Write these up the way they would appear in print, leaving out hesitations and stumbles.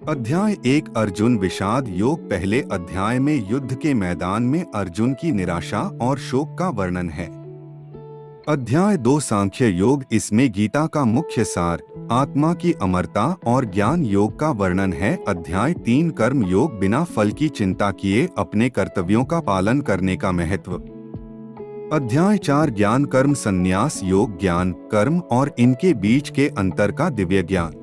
अध्याय 1 अर्जुन विषाद योग। पहले अध्याय में युद्ध के मैदान में अर्जुन की निराशा और शोक का वर्णन है। अध्याय 2 सांख्य योग। इसमें गीता का मुख्य सार, आत्मा की अमरता और ज्ञान योग का वर्णन है। अध्याय 3 कर्म योग। बिना फल की चिंता किए अपने कर्तव्यों का पालन करने का महत्व। अध्याय 4 ज्ञान कर्म संन्यास योग। ज्ञान, कर्म और इनके बीच के अंतर का दिव्य ज्ञान।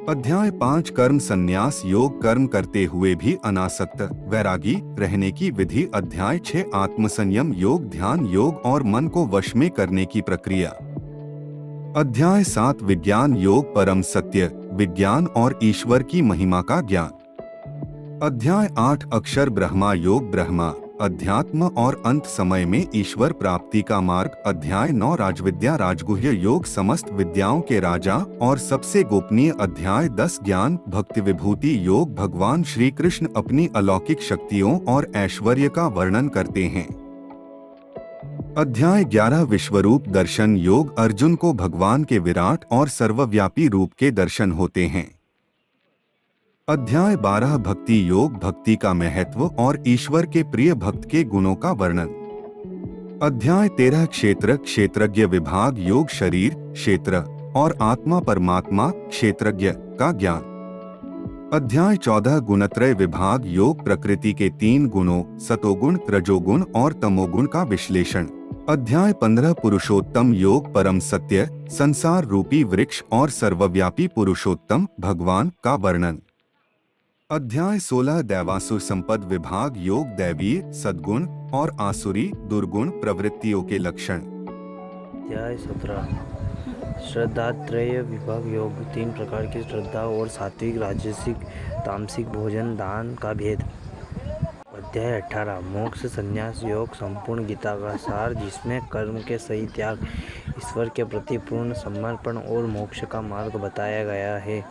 अध्याय 5 कर्म संन्यास योग। कर्म करते हुए भी अनासक्त, वैरागी रहने की विधि। अध्याय 6 आत्मसंयम योग। ध्यान योग और मन को वश में करने की प्रक्रिया। अध्याय 7 विज्ञान योग। परम सत्य, विज्ञान और ईश्वर की महिमा का ज्ञान। अध्याय 8 अक्षर ब्रह्मा योग। ब्रह्मा, अध्यात्म और अंत समय में ईश्वर प्राप्ति का मार्ग। अध्याय 9 राजविद्या राजगुह्य योग। समस्त विद्याओं के राजा और सबसे गोपनीय। अध्याय 10 ज्ञान भक्ति विभूति योग। भगवान श्री कृष्ण अपनी अलौकिक शक्तियों और ऐश्वर्य का वर्णन करते हैं। अध्याय 11 विश्वरूप दर्शन योग। अर्जुन को भगवान के विराट और सर्वव्यापी रूप के दर्शन होते हैं। अध्याय 12 भक्ति योग। भक्ति का महत्व और ईश्वर के प्रिय भक्त के गुणों का वर्णन। अध्याय 13 क्षेत्र क्षेत्रज्ञ विभाग योग। शरीर, क्षेत्र और आत्मा परमात्मा क्षेत्रज्ञ का ज्ञान। अध्याय 14 गुणत्रय विभाग योग। प्रकृति के 3 गुणों सतोगुण, रजोगुण और तमोगुण का विश्लेषण। अध्याय 15 पुरुषोत्तम योग। परम सत्य, संसार रूपी वृक्ष और सर्वव्यापी पुरुषोत्तम भगवान का वर्णन। अध्याय 16 दैवासुर संपद विभाग योग। दैवीय सद्गुण और आसुरी दुर्गुण प्रवृत्तियों के लक्षण। अध्याय 17 श्रद्धात्रय विभाग योग। 3 प्रकार की श्रद्धा और सात्विक, राजसिक, तामसिक भोजन दान का भेद। अध्याय 18 मोक्ष संन्यास योग। संपूर्ण गीता का सार, जिसमें कर्म के सही त्याग, ईश्वर के प्रति पूर्ण समर्पण और मोक्ष का मार्ग बताया गया है।